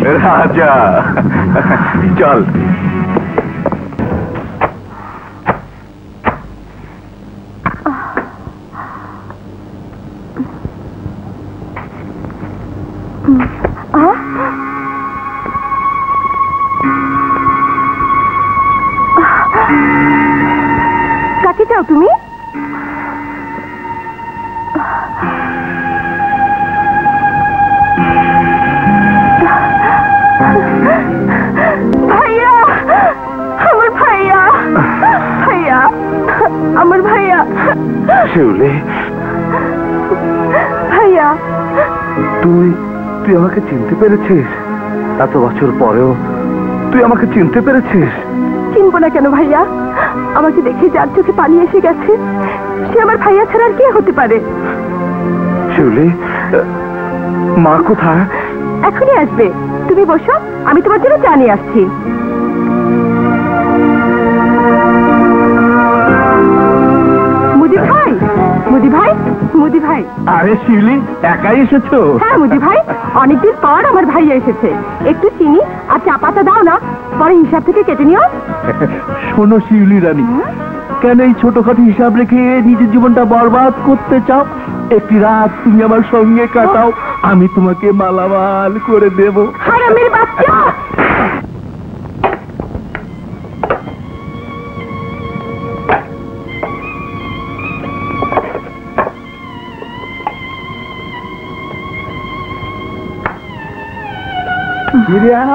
রাজা চল। কাকে চাও তুমি? ভাইয়া, আমার ভাইয়া, ভাইয়া, আমার ভাইয়া। শিউলি, ভাইয়া, তুই তুই আমাকে চিনতে পেরেছিস? এত বছর পরেও তুই আমাকে চিনতে পেরেছিস? চিনবো না কেন ভাইয়া? আমাকে দেখে যার চোখে পানি এসে গেছে সে আমার ভাইয়া ছাড়া আর কে হতে পারে? শিউলি, মা কোথায়? এখনই আসবে, তুমি বসো, আমি তোমার জন্য চা নিয়ে আসছি। মুদি ভাই, মুদি ভাই, মুদি ভাই। আরে শিউলি, একাই এসেছো? হ্যাঁ মুদি ভাই, অনেকদিন পর আমার ভাইয়া এসেছে। একটু চিনি আর চা পাতা দাও না, পরে হিসাব থেকে কেটে নিও। শোনো শিউলি রানী, কেন এই ছোটখাটো হিসাব রেখে নিজের জীবনটা বরবাদ করতে চাও? একটি রাত তুমি আমার সঙ্গে কাটাও, আমি তোমাকে মালামাল করে দেব। হারামির বাচ্চা!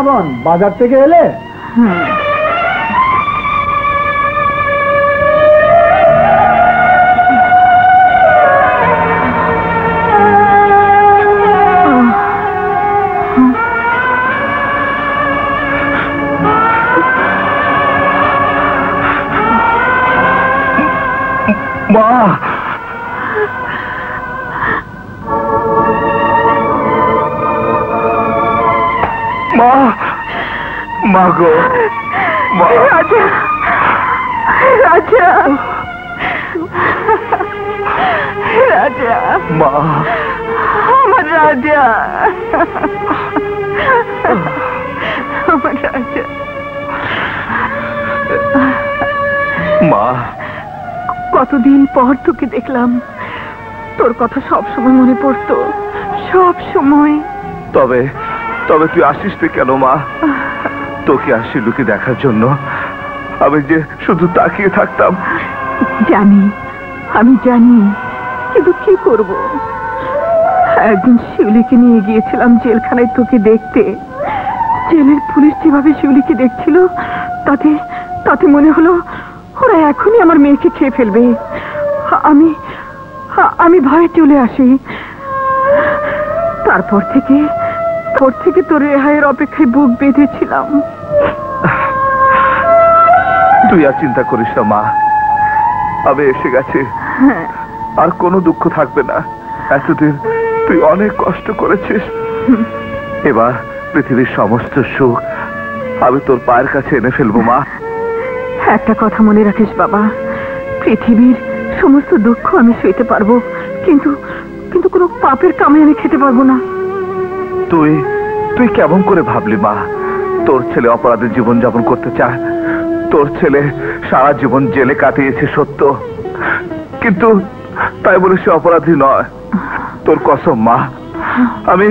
বোন, বাজার থেকে এলে? মা, মা, মা গো, মা। রাজা, রাজা, রাজা, মা, আমার রাজা, আমার রাজা। মা, কতদিন পর তোকে দেখলাম, তোর কথা সব সময় মনে পড়তো, সব সময়। তবে তবে তুই আসিস তুই কেন মা? তোকে আর শিলুকে দেখার জন্য আমি যে শুধু তাকিয়ে থাকতাম। জানি, আমি জানি, কিন্তু কি করব? একদিন শিউলিকে নিয়ে গিয়েছিলাম জেলখানায় তোকে দেখতে। জেলের পুলিশ যেভাবে শিউলিকে দেখছিল, তাতে তাতে মনে হলো ওরা এখনই আমার মেয়েকে খেয়ে ফেলবে। আমি আমি ভয়ে চলে আসি। তারপর থেকে তোর রেহাইয়ের অপেক্ষায় বুক বেঁধেছিলাম। তুই আর চিন্তা করিস না মা, আমি এসে গেছি, আর কোনো দুঃখ থাকবে না। এতদিন তুই অনেক কষ্ট করেছিস, এবার পৃথিবীর সমস্ত সুখ আমি তোর পায়ের কাছে এনে ফেলবো মা। একটা কথা মনে রাখিস বাবা, পৃথিবীর সমস্ত দুঃখ আমি সইতে পারবো, কিন্তু কিন্তু কোনো পাপের কামে আমি খেতে পারবো না। তুই তুই কেমন করে ভাবলি মা? তোর ছেলে অপরাধের জীবন যাপন করতে চায়, তোর ছেলে সারা জীবন জেলে কাটিয়েছে সত্য, কিন্তু তাই বলে সে অপরাধী নয়। তোর কসম মা, আমি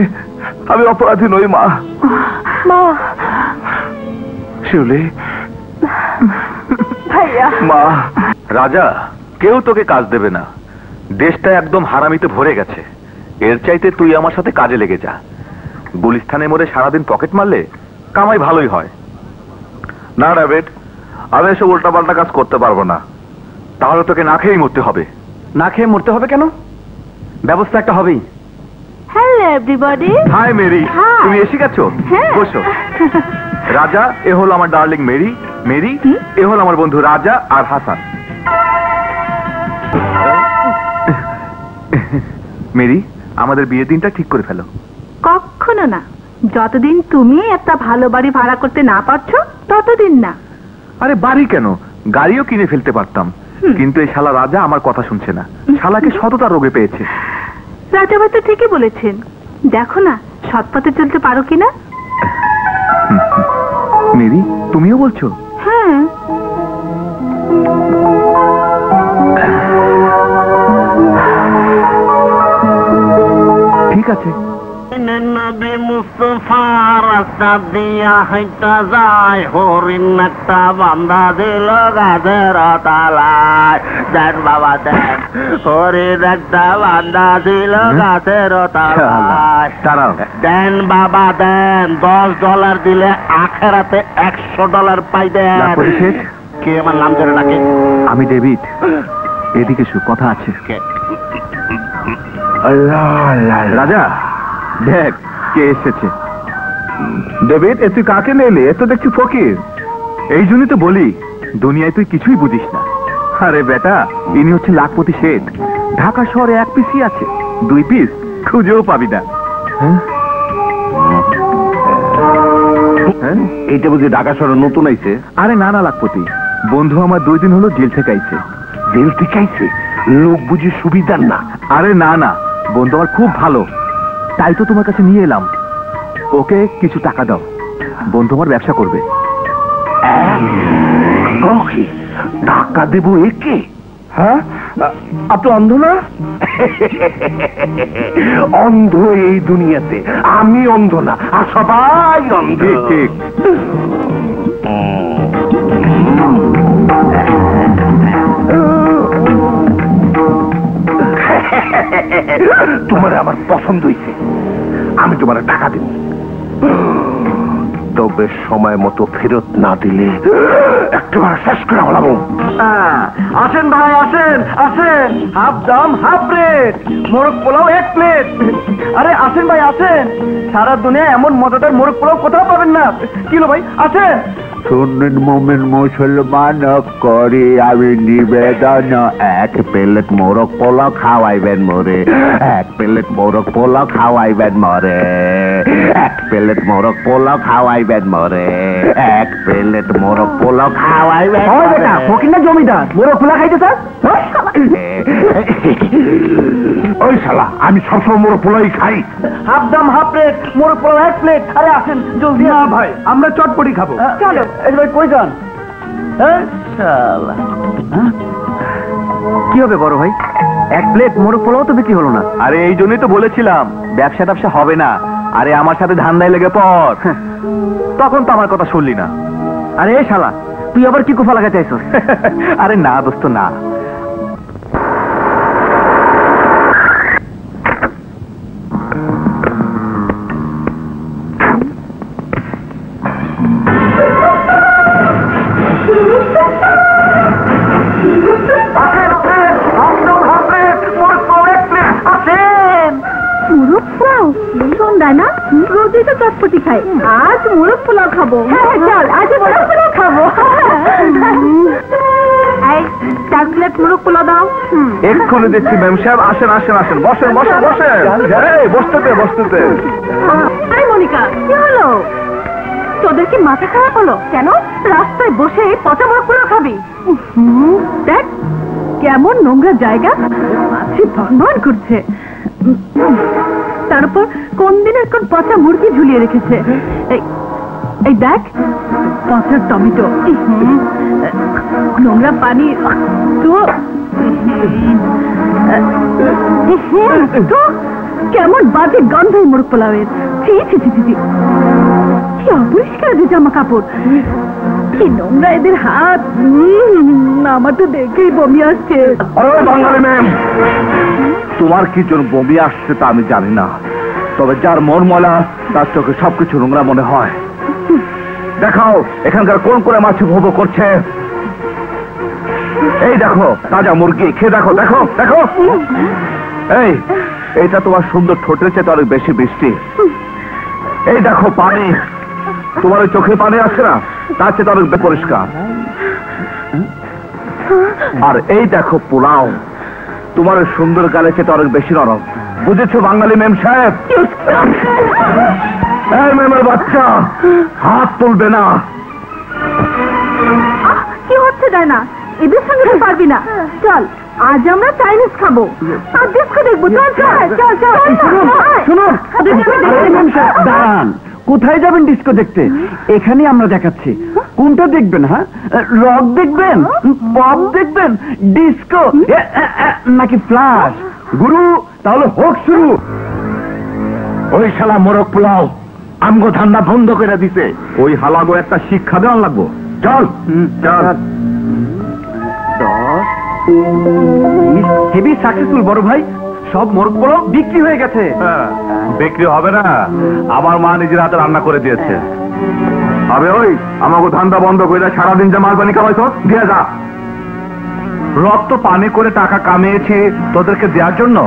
আমি অপরাধী নই মা। মা, শিউলি, ভাইয়া। মা। রাজা, কেউ তোকে কাজ দেবে না, দেশটা একদম হারামিতে ভরে গেছে। এর চাইতে তুই আমার সাথে কাজে লেগে যা। গুলিস্তানে মোড়ে সারাদিন পকেট মারলে কামাই ভালোই হয়। না ডেভিড, আমি এসব উল্টাপাল্টা কাজ করতে পারবো না। তাহলে তোকে না খেয়েই মরতে হবে। না খেয়ে মরতে হবে কেন? ব্যবস্থা একটা হবেই। Hello everybody. Hi Mary, Hi. তুমি এসে গেছো? হ্যাঁ। বসো। রাজা, এ হলো আমার ডার্লিং মেরি। মেরি, এ হলো আমার বন্ধু রাজা আর হাসান। মেরি, আমাদের বিয়ের দিনটা ঠিক করে ফেলো। কখনো না, যতদিন তুমি একটা ভালো বাড়ি ভাড়া করতে না পারছো ততদিন না। আরে বাড়ি কেন, গাড়িও কিনে ফেলতে পারতাম, কিন্তু এই শালা রাজা আমার কথা শুনছে না। শালাকে সততা রোগে পেয়েছে। রাজাবাই তো ঠিকই বলেছেন, দেখো না সৎ পথে চলতে পারো কিনা। মেরি, তুমিও বলছো? হ্যাঁ, ঠিক আছে। নবী মুস্তফা রাস্তা দিয়া হাইটা যায়, হরিণ একটা বান্ধা দিল গাছের তালায়। দেন বাবা দেন, হরিণ একটা বান্ধা দিল গাছের তালায়। দাঁড়াও। দেন বাবা দেন, $10 দিলে আখেরাতে $100 পাইবেন। কে আমার নাম ধরে ডাকে? আমি ডেভিড। এদিকে কথা আছে। রাজা দেখ কে এসেছে। ডেভিড, তুই কাকে নিলি? এ তো দেখছি ফকির। এই জন্যই তো বলি দুনিয়ায় তুই কিছুই বুঝিস না। আরে বেটা, ইনি হচ্ছে লাখপতি শেঠ। ঢাকা শহরে 1 পিসই আছে, 2 পিস খুঁজেও পাবি না। এইটা বুঝি ঢাকা শহরে নতুন আইছে? আরে না না লাখপতি, বন্ধু আমার 2 দিন হলো জেল থেকে আইছে। জেল থেকে আইছে? লোক বুঝি সুবিধার না? আরে না না, বন্ধু আমার খুব ভালো, তাই তো তোমার কাছে নিয়ে এলাম। ওকে কিছু টাকা দাও, বন্ধু আমার ব্যবসা করবে। টাকা দেবো একে? হ্যাঁ, আপনি অন্ধ না? অন্ধ এই দুনিয়াতে, আমি অন্ধ না, আর সবাই অন্ধ। ঠিক। তোমার আমার পছন্দ হয়েছে, আমি তোমার টাকা দেব, তবে সময় মতো ফেরত না দিলে একেবারে শেষ করে হলাম। আসেন ভাই, আসেন আসেন, হাফ দাম হাফ রেট, মোরগ পোলাও 1 প্লেট। আরে আসেন ভাই আসেন, সারা দুনিয়া এমন মজাদার মোরগ পোলাও কোথাও পাবেন না। কিলো ভাই আসেন। শুনুন মোমেন মুসলমান করে আমি নিবেদন, 1 প্লেট মোরগ পোলাও খাওয়াইবেন মোরে, 1 প্লেট মোরগ পোলাও খাওয়াইবেন মরে, 1 প্লেট মোরগ পোলাও খাওয়াইবেন মরে, 1 প্লেট মোরগ পোলাও খাওয়াইবেন। ফকির না জমিদার, মোরগ পোলাও খাইতে স্যার? ওই শালা, আমি সবসময় মোরগ পোলাই খাই। হাফ দাম হাফ রেট, মোরগ পোলাও 1 প্লেট। আরে আসেন জলদি। না ভাই, আমরা চটপটি খাবো। চলো। এই ভাই কই যান? কি হবে বড় ভাই, 1 প্লেট মোরগ পোলাও তো বিক্রি হলো না। আরে এই জন্যই তো বলেছিলাম ব্যবসা ট্যাবসা হবে না। আরে আমার সাথে ধান্দায় লেগে পড়। তখন তো আমার কথা শুনলি না। আরে এই শালা, তুই আবার কি কুফা লাগাতে চাইছস? আরে না দোস্ত না। না রোজই তো চটপটি খাই, আজ মোরগ পোলাও খাবো। চল আজ মোরগ পোলাও খাবো। 4 প্লেট মোরগ পোলাও দাও। এক্ষুনি দিচ্ছি ম্যাম সাহেব। আসেন আসেন আসেন, বসেন বসেন বসেন। বসতে। আরে মনিকা, কি হলো? তোদের কি মাথা খারাপ হলো? কেন রাস্তায় বসে পচা মোরগ পোলাও খাবি? দেখ কেমন নোংরা জায়গা, মাছি ভন করছে। তার উপর কোন দিনের কোন পচা মুরগি ঝুলিয়ে রেখেছে। এই দেখ পচা টমেটো, নোংরা পানি, তো কেমন বাজে গন্ধ মোরগ পোলাওয়ের। ছি ছি ছি ছি, কি অপরিষ্কার যে জামা কাপড়, কি নোংরা এদের হাত। আমার তো দেখেই বমি আসছে। বাঙালি ম্যাম, তোমার কি জন্য বমি আসছে তা আমি জানি না, তবে যার মন ময়লা তার চোখে সবকিছু নোংরা মনে হয়। দেখাও এখানকার কোন করে মাছ উপভোগ করছে। এই দেখো তাজা মুরগি, খেয়ে দেখো দেখো দেখো। এইটা তোমার সুন্দর ঠোঁটের চেয়ে অনেক বেশি বৃষ্টি। এই দেখো পানি, তোমার ওই চোখে পানি আসছে না, তার চেয়ে অনেক পরিষ্কার। আর এই দেখো পোলাও, তোমার ওই সুন্দর গালে চেয়ে অনেক বেশি নরম। বুঝেছো বাঙালি মেম সাহেব? এই মেমের বাচ্চা, হাত তুলবে না। কি হচ্ছে যায় না, এদের সঙ্গে তো পারবি না। চল আজ আমরা চাইনিজ খাবো আর ডিস্কো দেখবো। চল চল চল চল। শুনুন, দাঁড়ান, কোথায় যাবেন ডিস্কো দেখতে? এখানে আমরা দেখাচ্ছি। কোনটা দেখবেন? হ্যাঁ, রক দেখবেন, পপ দেখবেন, ডিস্কো নাকি ফ্লাশ? গুরু, তাহলে হোক শুরু। ওই শালা মোরগ পোলাও আমগো ধান্দা বন্ধ করে দিছে। ওই হালাগো একটা শিক্ষা দেওয়া লাগবো। চল চল। 10 হেভি সাকসেসফুল বড় ভাই, সব মোরগ পোলাও বিক্রি হয়ে গেছে। বিক্রি হবে না, আমার মা নিজের হাতে রান্না করে দিয়েছে। আবে ওই আমাকে ধান্দা বন্ধ করে সারাদিন যে মাল পানি কামাইছ দিয়ে যা। রক্ত পানি করে টাকা কামিয়েছি তোদেরকে দেওয়ার জন্য।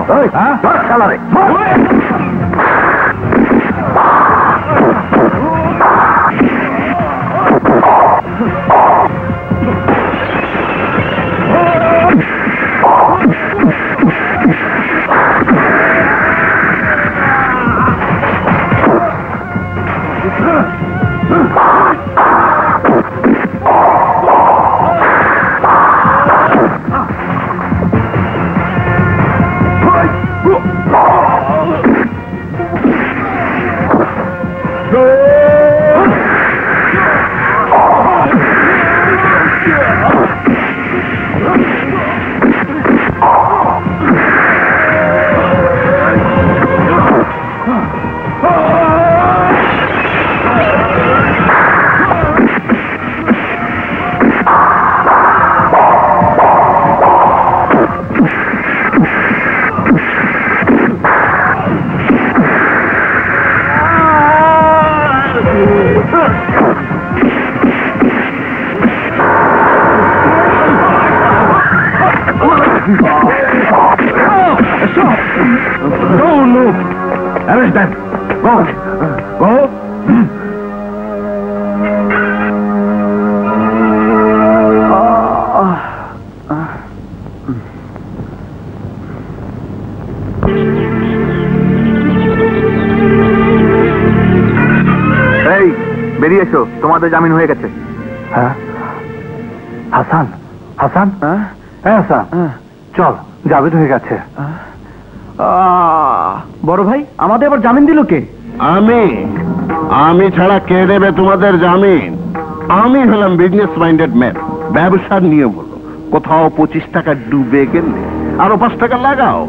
Don't move. Arrest them. Go. Go. এই বেরিয়ে এসো, তোমাদের জামিন হয়ে গেছে। হ্যাঁ হাসান, হাসান, হ্যাঁ হাসান, চল জামিন হয়ে গেছে। বড় ভাই, আমাদের আবার জামিন দিল কে? আমি ছাড়া কে দেবে তোমাদের জামিন? আমি হলাম বিজনেস মাইন্ডেড ম্যান। ব্যবসার নিয়ম হলো কোথাও 25 টাকা ডুবে গেলে আরো 5 টাকা লাগাও,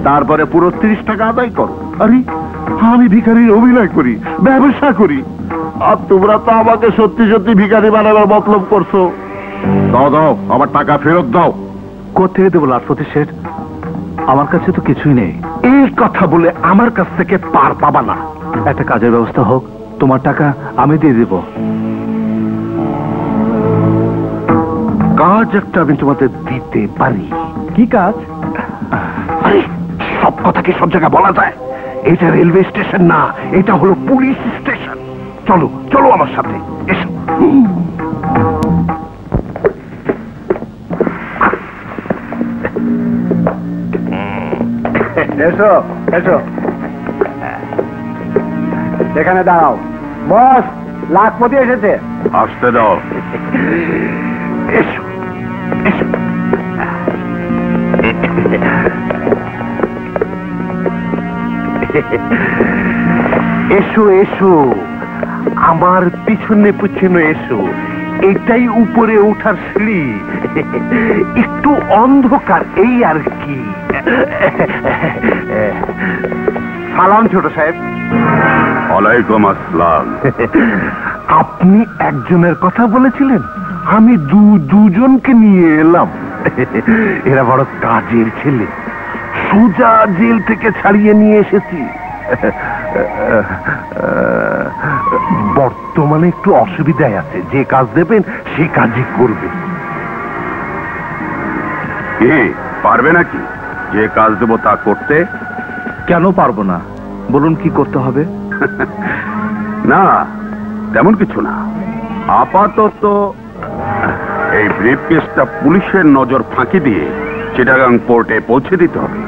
তারপরে পুরো 30 টাকা আদায় করো। আরে আমি ভিখারির অভিনয় করি, ব্যবসা করি, আর তোমরা তো আমাকে সত্যি সত্যি ভিখারি বানানোর মতলব করছো। দাও দাও, আমার টাকা ফেরত দাও। কোথেকে দেবো লাটপতি শেঠ? আমার কাছে তো কিছুই নেই। এই কথা বলে আমার কাছ থেকে পার পাবা না। একটা কাজের ব্যবস্থা হোক, তোমার টাকা আমি দিয়ে দেব। কাজ একটা আমি তোমাদের দিতে পারি। কি কাজ? আরে সব কথা কি সব জায়গায় বলা যায়? এটা রেলওয়ে স্টেশন না, এটা হলো পুলিশ স্টেশন। চলো চলো আমার সাথে, এসো। এসো এসো, এখানে দাঁড়াও। বস, লাখপতি এসেছে। আসতে দাও। এসো এসো। এসো এসো, আমার পিছনে পিছনে এসো। এটাই উপরে ওঠার সিঁড়ি, একটু অন্ধকার এই আর কি। সালাম ছোট সাহেব। ওয়ালাইকুম আসসালাম। আপনি একজনের কথা বলেছিলেন, আমি দুজনকে নিয়ে এলাম। এরা বড় কাজের ছেলে, সোজা জেল থেকে ছাড়িয়ে নিয়ে এসেছি। বর্তমানে একটু অসুবিধায় আছে, যে কাজ দেবেন সে কাজই করবে। পারবে নাকি যে কাজ দেবো তা করতে? কেন পারবো না, বলুন কি করতে হবে? না তেমন কিছু না, আপাতত এই ব্রিফকেসটা পুলিশের নজর ফাঁকি দিয়ে চিটাগাং পোর্টে পৌঁছে দিতে হবে।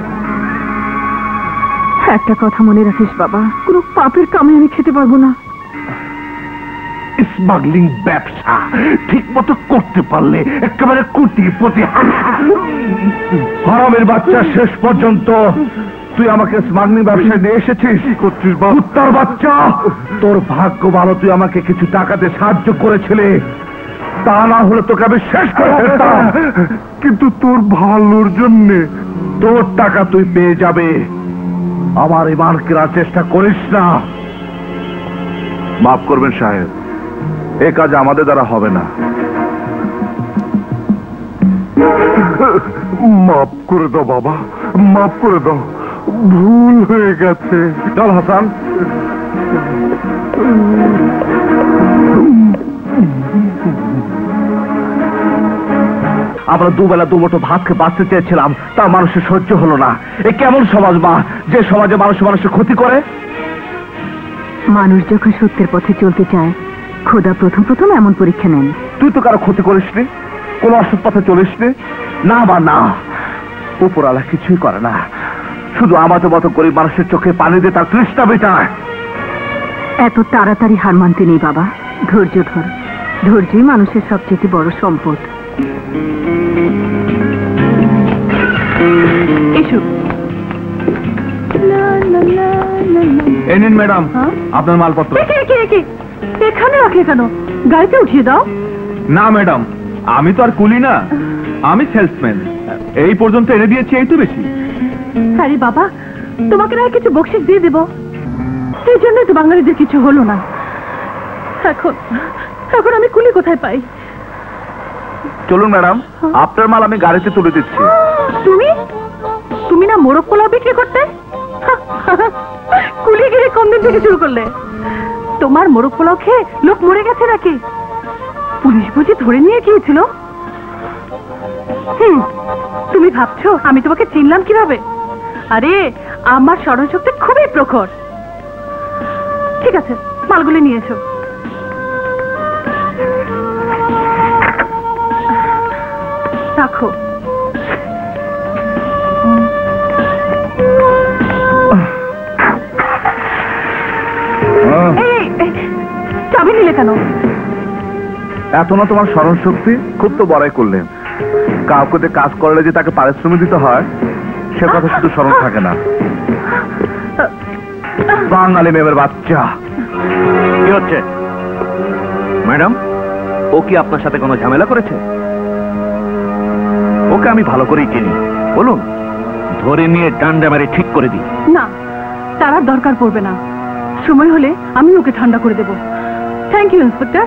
একটা কথা মনে রাখিস বাবা, কোনো পাপের কামে আমি খেতে পারবো না। স্মাগলিং ব্যবসা ঠিক মতো করতে পারলে একেবারে কোটিপতি। হারামের বাচ্চা শেষ পর্যন্ত তুই আমাকে স্মাগলিং ব্যবসায় নিয়ে এসেছিস? কুত্তার বাচ্চা, তোর ভাগ্য ভালো তুই আমাকে কিছু টাকাতে সাহায্য করেছিলে, তা না হলে তোকে আমি শেষ করে ফেলতাম। কিন্তু তোর ভালোর জন্যে তোর টাকা তুই পেয়ে যাবে, আমার ইমান কেনার চেষ্টা করিস না। মাফ করবেন সাহেব, এ কাজ আমাদের দ্বারা হবে না। মাফ করে দাও বাবা, মাফ করে দাও, ভুল হয়ে গেছে। চল হাসান। আমরা দুবেলা দুমুঠো ভাতকে বাঁচতে চেয়েছিলাম, তা মানুষের সহ্য হলো না। এ কেমন সমাজ মা, যে সমাজে মানুষের ক্ষতি করে? মানুষ যখন সত্যের পথে চলতে চায়, খোদা প্রথম প্রথম এমন পরীক্ষা নেন। তুই তো কারো ক্ষতি করিসনি, কোন অসৎ পথে চলিসনি। না বা না, উপরওয়ালা কিছুই করে না, শুধু আমাদের মতো গরিব মানুষের চোখে পানি দিয়ে তার তৃষ্ণা মেটায়। এত তাড়াতাড়ি হার মানতে নেই বাবা, ধৈর্য ধর। ধৈর্যই মানুষের সবচেয়ে বড় সম্পদ। এসো। এই নিন ম্যাডাম আপনার মালপত্র। এখানে রাখলে কেন? গাড়িতে উঠিয়ে দাও। না ম্যাডাম, আমি তো আর কুলি না, আমি সেলসম্যান। এই পর্যন্ত এনে দিয়েছি, এই তো বেশি। আরে বাবা, তোমাকে না কিছু বকশিশ দিয়ে দেব, সেই জন্যই তো বাঙালিদের কিছু হলো না। এখন আমি কুলি কোথায় পাই? চলুন ম্যাডাম, আপনার মাল আমি গাড়িতে তুলে দিচ্ছি। তুমি না মোরগ পোলাও বিক্রি করতে? কুলিগিরি কোন দিন থেকে শুরু করলে? তোমার মোরগ পোলাও খেয়ে লোক মরে গেছে নাকি? পুলিশ বুঝি ধরে নিয়ে গিয়েছিল? তুমি ভাবছো আমি তোমাকে চিনলাম কিভাবে? আরে আমার স্মরণশক্তি খুবই প্রখর। ঠিক আছে, মালগুলি নিয়ে এসো। রাখো। চাবি নিলে কেন? এত না তোমার স্মরণ শক্তি, খুব তো বড়াই করলেন। কাউকে কাজ করলে যে তাকে পারিশ্রমিক দিতে হয়, সে কথা শুধু স্মরণ থাকে না। বাঙালি মেয়ের বাচ্চা। কি হচ্ছে ম্যাডাম? ও কি আপনার সাথে কোনো ঝামেলা করেছে? ওকে আমি ভালো করেই চিনি, বলুন ধরে নিয়ে ডান্ডা মেরে ঠিক করে দিই। না, তার আর দরকার পড়বে না। সময় হলে আমি ওকে ঠান্ডা করে দেব। Thank you inspector,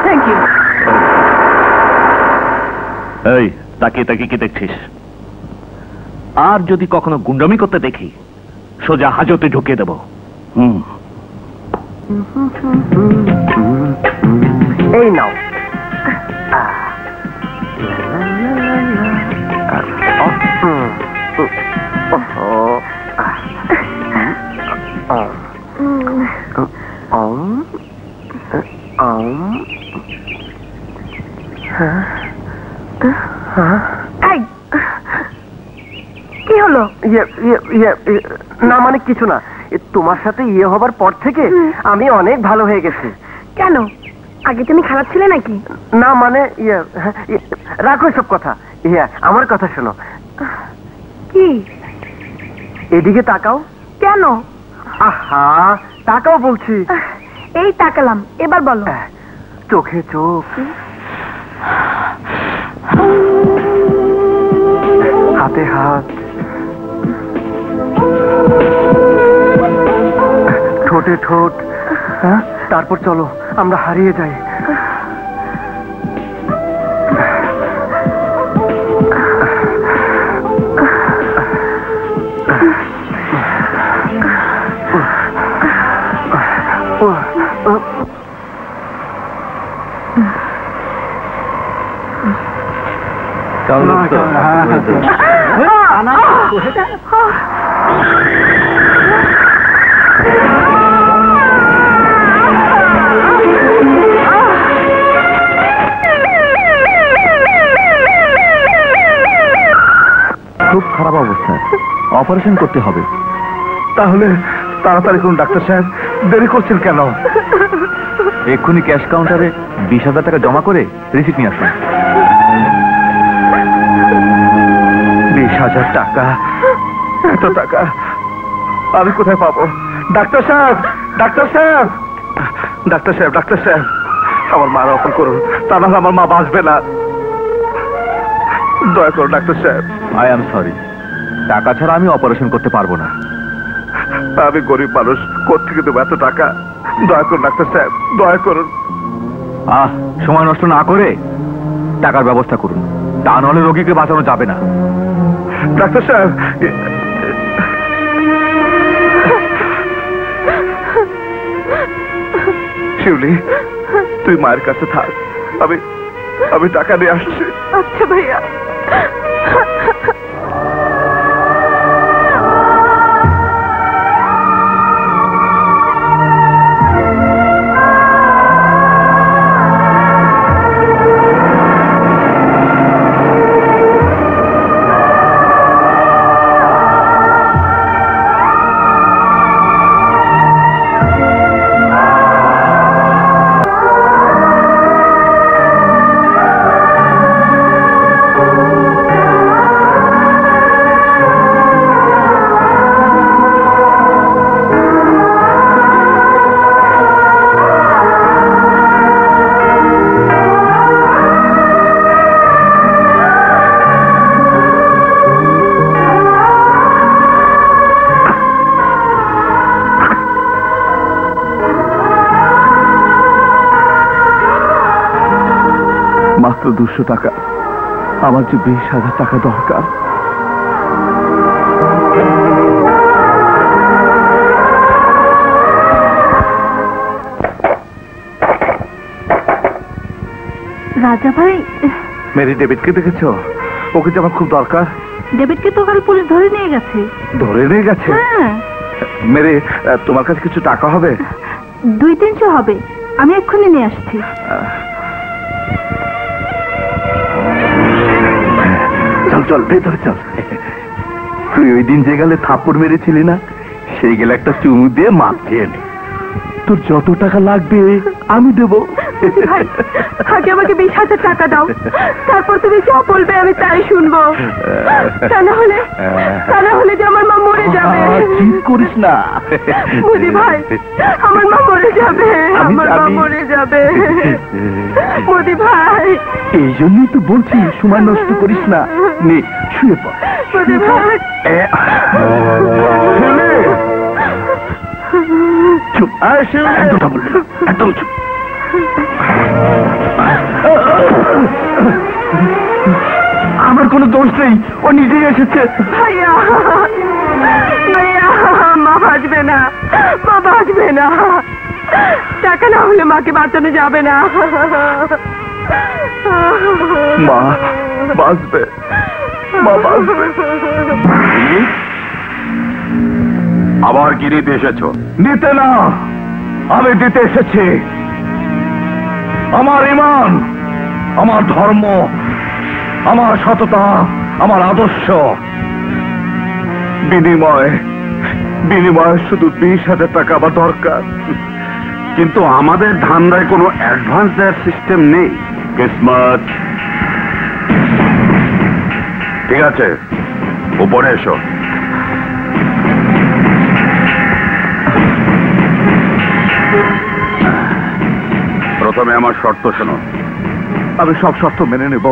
thank you. এই তাকিয়ে তাকিয়ে কি দেখছিস? আর যদি কখনো গুন্ডামি করতে দেখি, সোজা হাজতে ঢুকিয়ে দেব। এই নাও। কি হলো? না মানে কিছু না, তোমার সাথে ইয়ে হবার পর থেকে আমি অনেক ভালো হয়ে গেছি। কেন? আগে তুমি খারাপ ছিলে নাকি? না মানে রাখো সব কথা। আমার কথা শোনো। কি? এদিকে তাকাও। কেন? আহা, তাকাও বলছি। এই তাকালাম, এবার বলো। চোখে চোখ, হাতে হাত, ঠোঁটে ঠোঁট। তারপর চলো আমরা হারিয়ে যাই। খুব খারাপ অবস্থা, অপারেশন করতে হবে। তাহলে তাড়াতাড়ি করুন ডাক্তার সাহেব, দেরি করছেন কেন? এক্ষুনি ক্যাশ কাউন্টারে 20,000 টাকা জমা করে রিসিপ্ট নিয়ে আসুন। 20,000 টাকা? এত টাকা আমি কোথায় পাবো? ডাক্তার সাহেব, ডাক্তার সাহেব, ডাক্তার সাহেব, ডাক্তার সাহেব, আমার মার অপারেশন করুন, তা না হলে আমার মা বাঁচবে না। দয়া করুন ডাক্তার সাহেব। আই এম সরি, টাকা ছাড়া আমি অপারেশন করতে পারবো না। আমি গরিব মানুষ, কোত্থেকে দেবো এত টাকা? দয়া করুন ডাক্তার সাহেব, দয়া করুন। সময় নষ্ট না করে টাকার ব্যবস্থা করুন, তা নাহলে রোগীকে বাঁচানো যাবে না। ডাক্তার সাহেব, শিউলি, তুই মায়ের কাছে থাক, আমি টাকা নিয়ে আসছি। আচ্ছা ভাইয়া। মাত্র 200 টাকা, আমার যে 20,000 টাকা দরকার। রাজা ভাই, মেরি ডেভিডকে দেখেছো? ওকে যে আমার খুব দরকার। ডেভিডকে তো কাল পুলিশ ধরে নিয়ে গেছে। ধরে নিয়ে গেছে? হ্যাঁ। মেরি, তোমার কাছে কিছু টাকা হবে? 200-300 হবে, আমি এক্ষুনি নিয়ে আসছি। চল চল, ভেতরে চল। তুই ওই দিন যে গেলে থাপ্পড় মেরেছিলি না, সেই গেলে একটা চুমু দিয়ে মাপ চেয়ে নে। তোর যত টাকা লাগবে আমি দেবো। ভাই, আগে আমাকে 20,000 টাকা দাও, তারপর তুমি যা বলবে আমি তাই শুনবো। তা না হলে যে আমার মা মরে যাবে। ঠিক করিস না মোদি ভাই, আমার মা মরে যাবে, আমার মা মরে যাবে। মোদি ভাই, এই জন্যই তো বলছি সময় নষ্ট করিস না। নে, শুয়ে পড়। মোদি ভাই, চুপ, একদম বলবি না, একদম চুপ। আমার কোনো দোষ নেই, ও নিজেই এসেছে। ভাইয়া, ভাইয়া, মা বাঁচবে না, মা বাঁচবে না। টাকা না হলে মাকে বাঁচানো যাবে না। মা বাঁচবে, মা বাঁচবে। আবার কি নিতে এসেছো? নিতে না, আমি দিতে এসেছি। আমার ঈমান, আমার ধর্ম, আমার সততা, আমার আদর্শ, বিনিময়ে শুধু 20,000 টাকা আমার দরকার। কিন্তু আমাদের ধান্দায় কোনো অ্যাডভান্স দেওয়ার সিস্টেম নেই। কিসমত। ঠিক আছে, উপরে এসো। প্রথমে আমার শর্ত শোনো। আমি সব শর্ত মেনে নেব,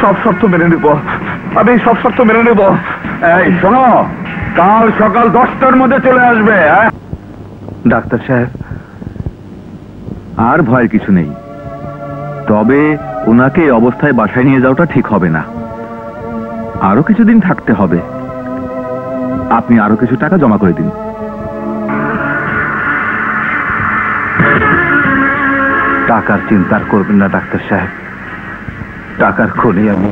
সব শর্ত মেনে নেব, আমি সব শর্ত মেনে নেব। এই শোনো, কাল সকাল 10টার মধ্যে চলে আসবে। ডাক্তার সাহেব, আর ভয়ের কিছু নেই, তবে ওনাকে এই অবস্থায় বাসায় নিয়ে যাওয়াটা ঠিক হবে না। আরো কিছুদিন থাকতে হবে। আপনি আরো কিছু টাকা জমা করে দিন। টাকার চিন্তা করবেন না ডাক্তার সাহেব, টাকার খনি আমি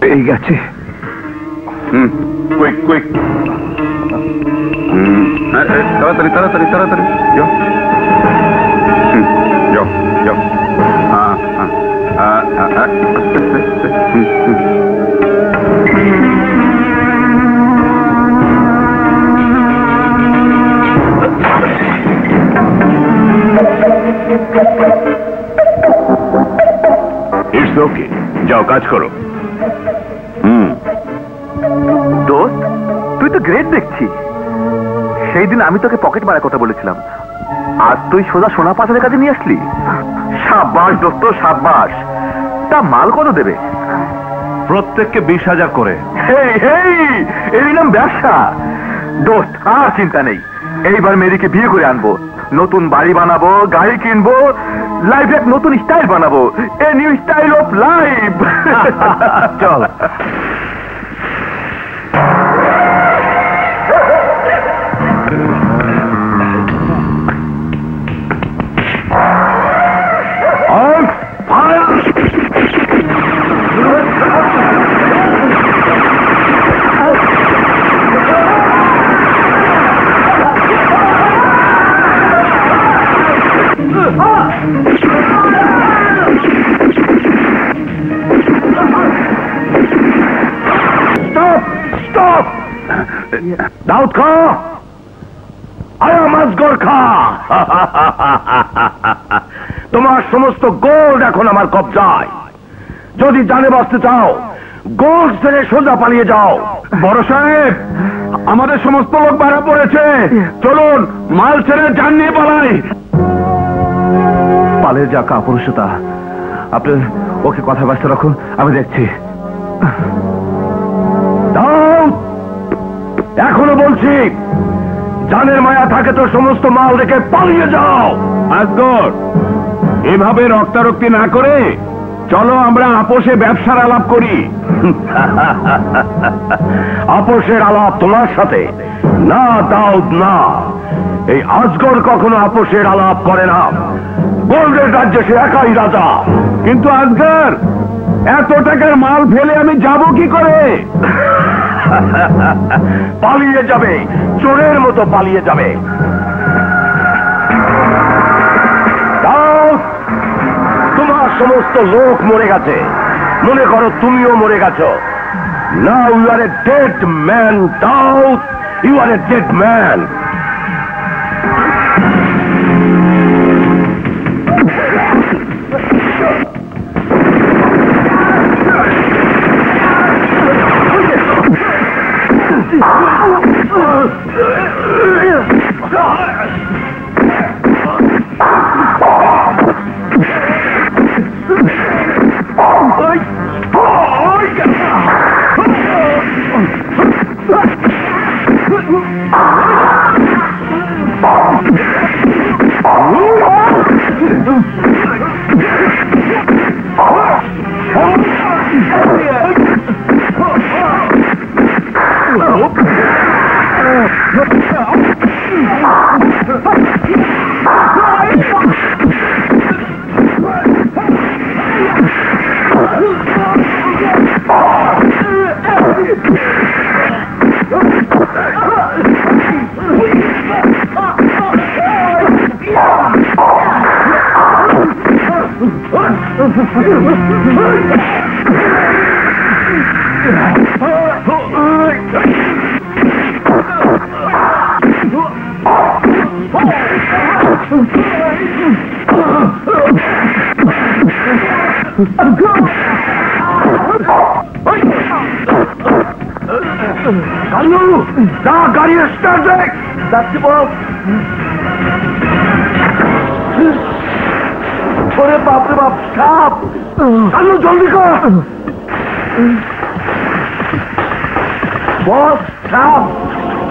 পেয়ে গেছি। কুইক কুইক, তাড়াতাড়ি তাড়াতাড়ি তাড়াতাড়ি যাও, যাও যাও। ইটস ওকে, যাও কাজ করো। দোস্ত, তুই তো গ্রেট দেখছি। সেই দিন আমি তোকে পকেট মারার কথা বলেছিলাম, আর তুই সোজা সোনা পাচারের কাছে নিয়ে আসলি। সাব্বাস দোস্ত সাব্বাস। তা মাল কত দেবে? প্রত্যেককে 20,000 করে। এই নাম ব্যবসা দোস্ত, আর চিন্তা নেই। এইবার মেরিকে বিয়ে করে আনবো, নতুন বাড়ি বানাবো, গাড়ি কিনবো, লাইফ এক নতুন স্টাইল বানাবো, a new style of life. চল। দাউদ খা, I am Asghar Khan। তোমার সমস্ত গোল্ড এখন আমার কবজায়। যদি জানে বাঁচতে চাও, গোল্ড ছেড়ে সোজা পালিয়ে যাও। বড় সাহেব, আমাদের সমস্ত লোক মারা পড়েছে, চলুন মাল ছেড়ে যান নিয়ে পালাই। পালের যা কাপুরুষতা, আপনি ওকে কথা ব্যস্ত রাখুন, আমি দেখছি। দাউদ, এখনো বলছি, জানের মায়া থাকে তো সমস্ত মাল রেখে পালিয়ে যাও। আসগর, এভাবে রক্তারক্তি না করে চলো আমরা আপোষে ব্যবসার আলাপ করি। আপোষের আলাপ তোমার সাথে না দাউদ, না। এই আসগর কখনো আপোষের আলাপ করে না। গোল্ডের রাজ্যে সে একাই রাজা। কিন্তু আসগর, এত টাকার মাল ফেলে আমি যাব কি করে? পালিয়ে যাবে, চোরের মতো পালিয়ে যাবে। দাউদ, তোমার সমস্ত লোক মরে গেছে, মনে করো তুমিও মরে গেছো। Now you are a dead man Dawood, you are a dead man. Kalu, যা গাড়ি স্টার্ট দে। যাচ্ছি বস। ওরে বাপরে বাপ, সাপ! কালু জলদি কর। বস, সাপ!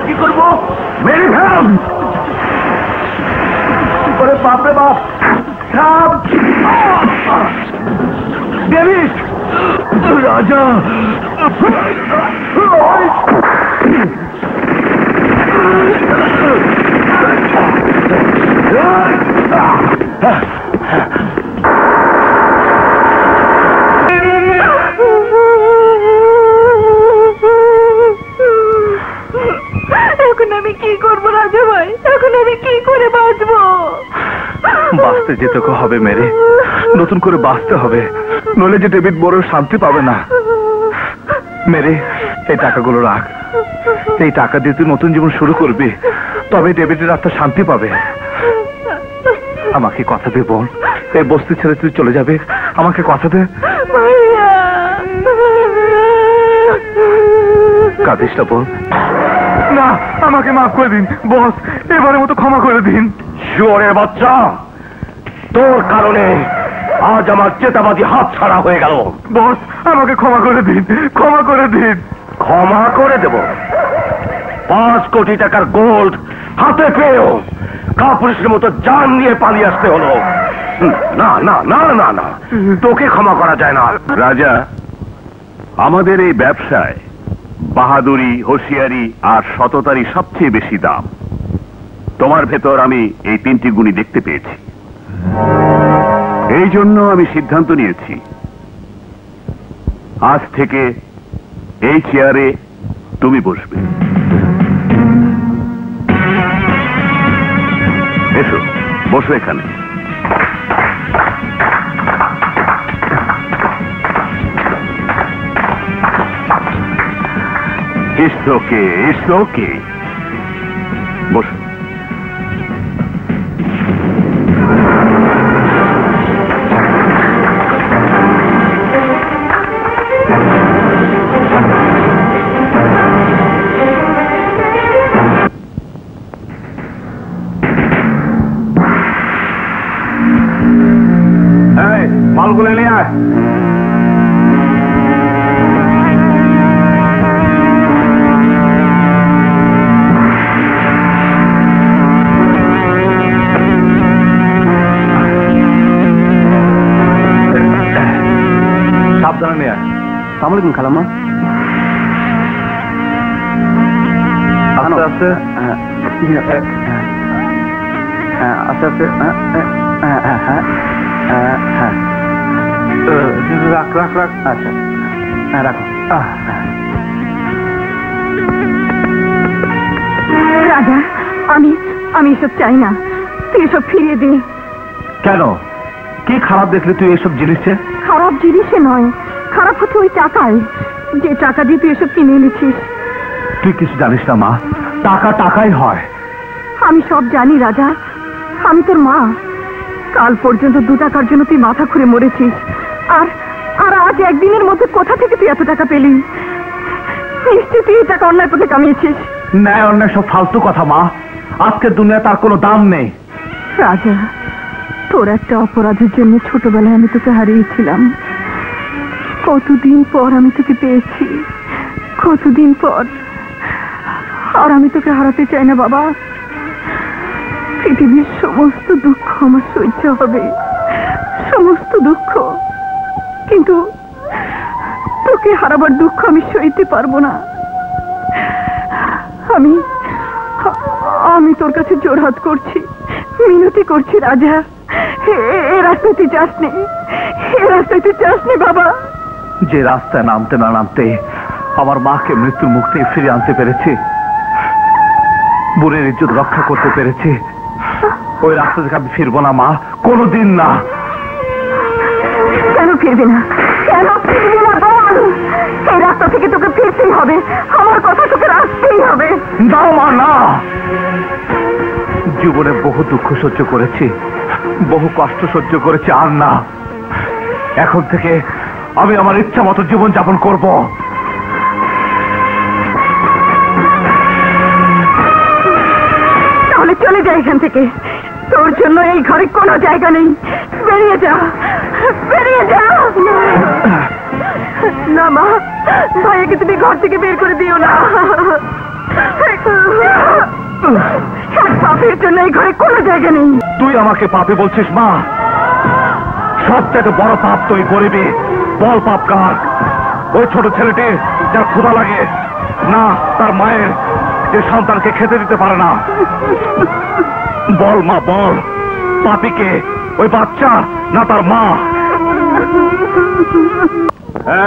কি করবো? মেরে ফেল। ওরে বাপরে বাপ, সাপ! ডেভিড, রাজা! এখন আমি কি করবো রাজা ভাই? এখন আমি কি করে বাঁচবো? বাঁচতে যেতে হবে মেরে, নতুন করে বাঁচতে হবে, নইলে যে ডেভিড বড় শান্তি পাবে না। মেরে, এই টাকাগুলো রাখ। এই টাকা দিয়ে তুই নতুন জীবন শুরু করবি, তবে ডেভিডের আত্মা শান্তি পাবে। আমাকে কথা দে বল, এই বস্তি ছেড়ে তুই চলে যাবে? আমাকে কথা দে। কাঁদিস না বল। না, আমাকে মাফ করে দিন বস, এবারের মতো ক্ষমা করে দিন। শুয়োরের বাচ্চা, তোর কারণে আজ আমার চেতাবাজি হাত ছাড়া হয়ে গেল। বস, আমাকে ক্ষমা করে দিন, ক্ষমা করে দিন। ক্ষমা করে দেব? 5 কোটি টাকার গোল্ড হাতে পেয়েও কাপুরুষের মতো জান নিয়ে পালিয়ে আসতে হলো। না না না না না, তোকে ক্ষমা করা যায় না। রাজা, আমাদের এই ব্যবসায় বাহাদুরি, হুঁশিয়ারি আর সততারই সবচেয়ে বেশি দাম। তোমার ভেতর আমি এই 3টি গুণই দেখতে পেয়েছি। এই জন্য আমি সিদ্ধান্ত নিয়েছি, আজ থেকে এই চেয়ারে তুমি বসবে। এসো, বসো এখানে। It's okay, it's okay. বসো। মালগুলো নিয়ে আয়। সাবধানে নিয়ে আয়। সালাম আলাইকুম খালাম্মা। আস্তে আস্তে, আস্তে আস্তে। রাখ রাখ রাখ। আচ্ছা, হ্যাঁ রাখো। রাজা, আমি এসব চাই না, তুই এসব ফিরিয়ে দে। কেন, কি খারাপ দেখলে তুই এসব জিনিসে? খারাপ জিনিসে নয়, খারাপ হচ্ছে ওই টাকায়, যে টাকা দিয়ে তুই এসব কিনে এনেছিস। তুই কিছু জানিস না মা, টাকা টাকাই হয়। আমি সব জানি রাজা, আমি তোর মা। কাল পর্যন্ত 2 টাকার জন্য তুই মাথা খুঁড়ে মরেছিস, আর আর আজ একদিনের মধ্যে কোথা থেকে তুই এত টাকা পেলি? নিশ্চয়ই তুই এই টাকা অন্যায় পথে কামিয়েছিস। ন্যায় অন্যায় সব ফালতু কথা মা, আজকের দুনিয়া তার কোনো দাম নেই। রাজা, তোর একটা অপরাধের জন্য ছোটবেলায় আমি তোকে হারিয়েছিলাম। কতদিন পর আমি তোকে পেয়েছি, কতদিন পর। আর আমি তোকে হারাতে চাই না বাবা। পৃথিবীর সমস্ত দুঃখ আমার সহ্য হবে, সমস্ত দুঃখ, কিন্তু তোকে হারাবার দুঃখ আমি সইতে পারবো না। আমি তোর কাছে জোরহাত করছি, মিনতি করছি রাজা, এ রাস্তায় তুই যাসনি, এ রাস্তায় তুই যাসনি বাবা। যে রাস্তায় নামতে না নামতে আমার মাকে মৃত্যুর মুখ থেকে ফিরে আনতে পেরেছি, বোনের ইজ্জত রক্ষা করতে পেরেছি, ওই রাস্তা থেকে আমি ফিরবো না মা, কোনোদিন না। কেন ফিরবি না? কেন ফিরবি না বল? এই রাস্তা থেকে তোকে ফিরতেই হবে, আমার কথা তোকে রাখতেই হবে। দাও মা, না। জীবনে বহু দুঃখ সহ্য করেছি, বহু কষ্ট সহ্য করেছি, আর না। এখন থেকে আমি আমার ইচ্ছা মতো জীবন যাপন করব। তাহলে চলে যা এখান থেকে, তোর জন্য এই ঘরে কোনো জায়গা নেই। বেরিয়ে যা, বেরিয়ে যা। না মা, ভাইয়াকে তুমি ঘর থেকে বের করে দিও না। পাপের জন্য এই ঘরে কোনো জায়গা নেই। তুই আমাকে পাপে বলছিস মা? সবচেয়ে বড় পাপ তুই করবি। বল পাপ কার? ওই ছোট ছেলেটি যার ক্ষুধা লাগে না, তার মায়ের যে সন্তানকে খেতে দিতে পারে না। বল মা, বল পাপীকে ওই বাচ্চা না তার মা?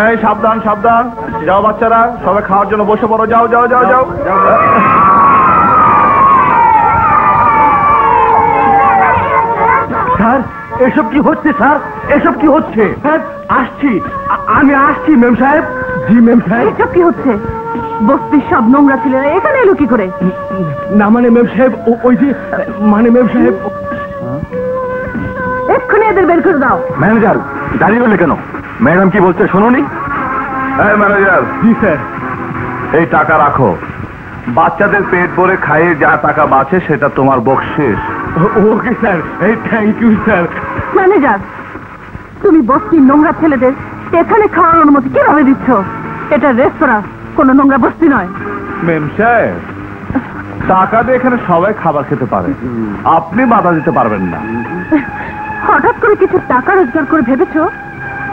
এই সাবধান সাবধান, যাও বাচ্চারা, সবাই খাওয়ার জন্য বসে পড়ো। যাও যাও যাও যাও। স্যার, এসব কি হচ্ছে স্যার? এসব কি হচ্ছে? স্যার আসছি, আমি আসছি মেম সাহেব। জি মেম সাহেব। এসব কি হচ্ছে? বস্তির সব নোংরা ছেলেরা এখানে এলো কি করে? না মানে মেম সাহেব, ওই যে মানে মেম সাহেব। এক্ষুনি এদের বের করে দাও। ম্যানেজার দাঁড়িয়ে গেলে কেন? ম্যাডাম কি বলছে শোনোনি? ম্যানেজার। জি স্যার। এই টাকা রাখো, বাচ্চাদের পেট ভরে খাইয়ে যা টাকা বাঁচে সেটা তোমার বকশিস। Okay sir, thank you sir. Manager, তুমি বস্তির নোংরা ছেলেদের এখানে খাওয়ার অনুমতি কিভাবে দিচ্ছ? এটা রেস্তোরাঁ, কোনো নোংরা বস্তি নয়। মেম সাহেব, টাকা দিয়ে এখানে সবাই খাবার খেতে পারে, আপনি বাধা দিতে পারবেন না। হঠাৎ করে কিছু টাকা রোজগার করে ভেবেছ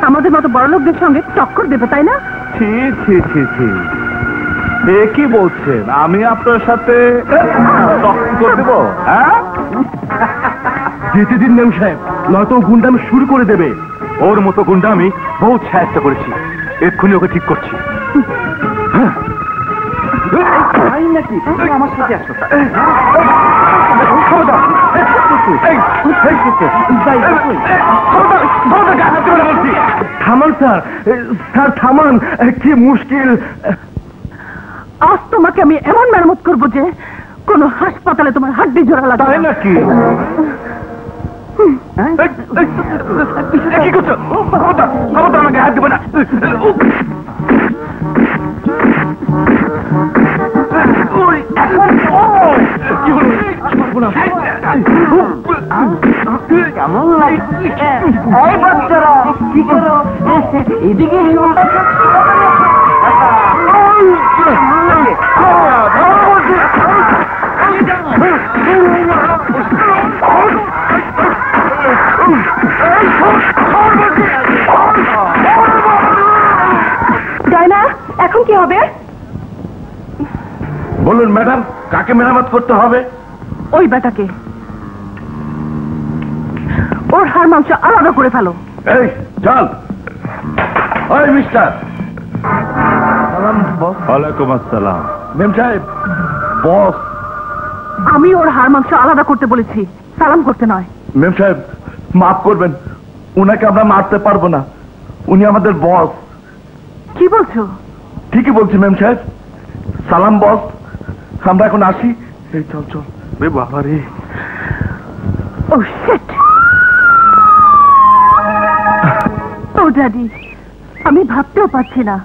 আমাদের মতো বড়লোকদের সঙ্গে টক্কর দেবে, তাই না? ছি ছি ছি ছি, এ কি বলছেন? আমি আপনার সাথে টক্কর করে দেবো? হ্যাঁ, যেতে দিন মেম সাহেব, নয়তো গুন্ডামি শুরু করে দেবে। ওর মতো গুন্ডা আমি বহুত চেষ্টা করেছি, এক্ষুনি ওকে ঠিক করছি। আমার সাথে আসো। থামান স্যার, স্যার থামান, কি মুশকিল। আজ তোমাকে আমি এমন মেরামত করবো যে কোনো হাসপাতালে তোমার হাড্ডি জোড়া লাগবে। তাই নাকি? কি করছো? খবরদার আমাকে হাত দেবে না। কি হলো? কেমন লাগছে? এই বাচ্চারা কি করো? এদিকে ডায়না, এখন কি হবে? বলুন ম্যাডাম, কাকে মেরামত করতে হবে? ওই বেটাকে, ওর হাড় মাংস আলাদা করে ফেলো। এই চল। ওই মিস্টার। ওয়ালাইকুম আসসালাম। মেম সাহেব, বস। আমি ওর হাড় মাংস আলাদা করতে বলেছি, সালাম করতে নয়। মেম সাহেব, মাফ করবেন, উনাকে আমরা মারতে পারবো না, উনি আমাদের বস। কি বলছো? ঠিকই বলছি মেম সাহেব। সালাম বস, আমরা এখন আসি। এই চল চল। বাবা রে, ও শিট! ও ড্যাডি, আমি ভাবতেও পারছি না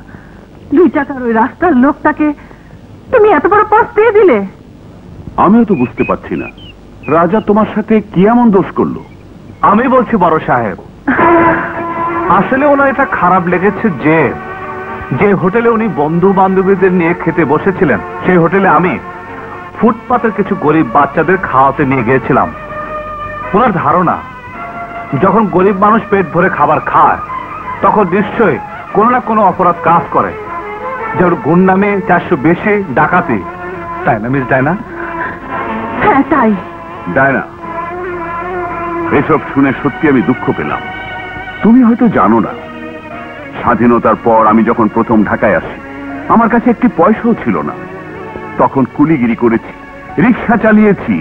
2 টাকার ওই রাস্তার লোকটাকে তুমি এত বড় পথ পেয়ে দিলে। আমিও তো বুঝতে পারছি না, রাজা তোমার সাথে কি এমন দোষ করলো? আমি বলছি বড় সাহেব, আসলে ওনার এটা খারাপ লেগেছে যে হোটেলে উনি বন্ধু বান্ধবীদের নিয়ে খেতে বসেছিলেন, সেই হোটেলে আমি ফুটপাতের কিছু গরিব বাচ্চাদের খাওয়াতে নিয়ে গিয়েছিলাম। ওনার ধারণা, যখন গরিব মানুষ পেট ভরে খাবার খায় তখন নিশ্চয়ই কোনো না কোনো অপরাধ কাজ করে, যেমন গুন্ডামি, 400 বেশি ডাকাতি। তাই না মিস ডায়না? হ্যাঁ তাই। ডায়না, এসব শুনে সত্যি আমি দুঃখ পেলাম। তুমি হয়তো জানো না, স্বাধীনতার পর আমি যখন প্রথম ঢাকায় আসি, আমার কাছে একটি পয়সাও ছিল না। তখন কুলিগিরি করেছি, রিক্সা চালিয়েছি,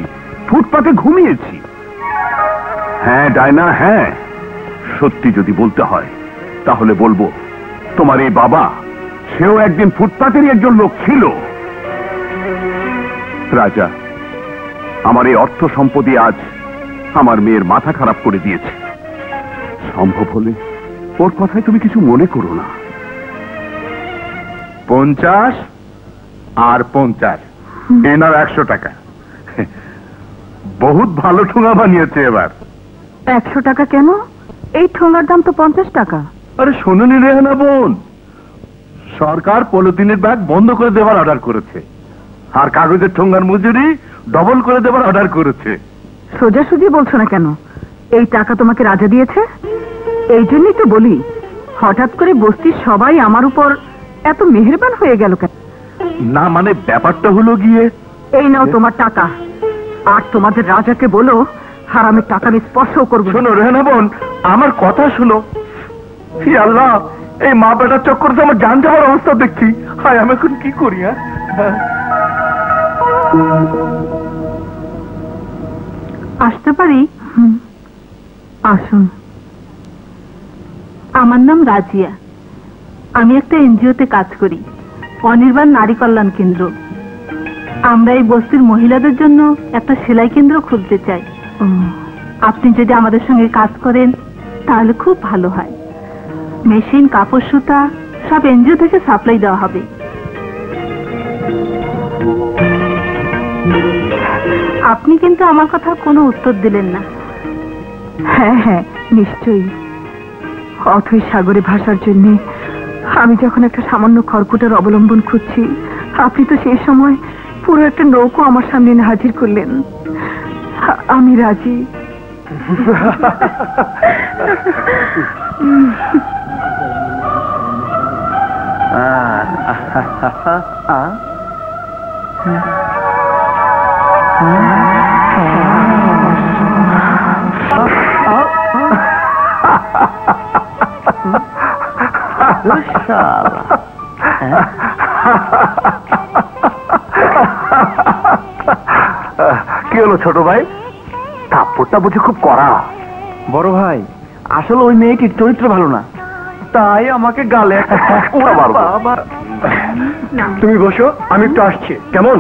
ফুটপাতে ঘুমিয়েছি। হ্যাঁ ডায়না, হ্যাঁ, সত্যি যদি বলতে হয় তাহলে বলবো, তোমার এই বাবা, সেও একদিন ফুটপাতেরই একজন লোক ছিল। রাজা, আমার এই অর্থ সম্পত্তি আজ আমার মেয়ের মাথা খারাপ করে দিয়েছে। সম্ভব হলে ওর কথায় তুমি কিছু মনে করো না। 50 আর 50, এনার 100 টাকা। বহুত ভালো ঠোঙা বানিয়েছে এবার। 100 টাকা কেন? এই ঠোঙার দাম তো 50 টাকা। আরে শোনোনি রেহানা বোন, সরকার পলিথিনের ব্যাগ বন্ধ করে দেওয়ার অর্ডার করেছে, আর কাগজের ঠোঙ্গার মজুরি ডবল করে দেওয়ার অর্ডার করেছে। সোজাসুজি বলছো না কেন? এই টাকা তোমাকে রাজা দিয়েছে? এই জন্যই তো বলি, হঠাৎ করে বস্তির সবাই আমার উপর এত মেহেরবান হয়ে গেল কেন? না মানে ব্যাপারটা হলো গিয়ে, এই নাও তোমার টাকা, আর তোমাদের রাজাকে বলো হারামের টাকা আমি স্পর্শ করবো না। শোনো রেহানা বোন, আমার কথা শোনো। হি আল্লাহ, এই মা বেটার চক্করে আমার জান যাওয়ার অবস্থা দেখছি। হায়, আমি এখন কি করি? আসতে পারি? আসুন। আমার নাম রাজিয়া, আমি একটা এনজিওতে কাজ করি, অনির্বাণ নারী কল্যাণ কেন্দ্র। আমরা এই বস্তির মহিলাদের জন্য একটা সেলাই কেন্দ্র খুলতে চাই। আপনি যদি আমাদের সঙ্গে কাজ করেন তাহলে খুব ভালো হয়। মেশিন, কাপড়, সুতা সব এনজিও থেকে সাপ্লাই দেওয়া হবে। আপনি কিন্তু আমার কথা কোনো উত্তর দিলেন না। হ্যাঁ হ্যাঁ নিশ্চয়ই। অথই সাগরে ভাসার জন্য আমি যখন একটা সামান্য খড়কুটার অবলম্বন খুঁজছি, আপনি তো সেই সময় পুরো একটা নৌকো আমার সামনে এনে হাজির করলেন। আমি রাজি। কি হলো ছোট ভাই? থাপ্পড়টা বুঝি খুব কড়া? বড় ভাই, আসলে ওই মেয়েটির চরিত্র ভালো না, তাই আমাকে গালে তুমি বসো, আমি একটু আসছি, কেমন?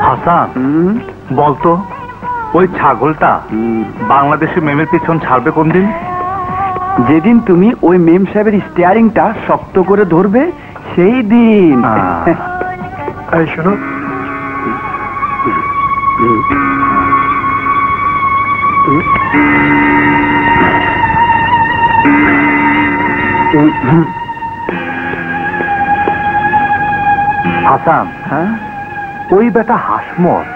হাসান, বলতো ওই ছাগলটা বাংলাদেশের মেমের পিছন ছাড়বে কোন দিন? যেদিন তুমি ওই মেম সাহেবের স্টিয়ারিংটা শক্ত করে ধরবে সেই দিন। এই শোনো, হাসান, হ্যাঁ ওই বেটা হাসমত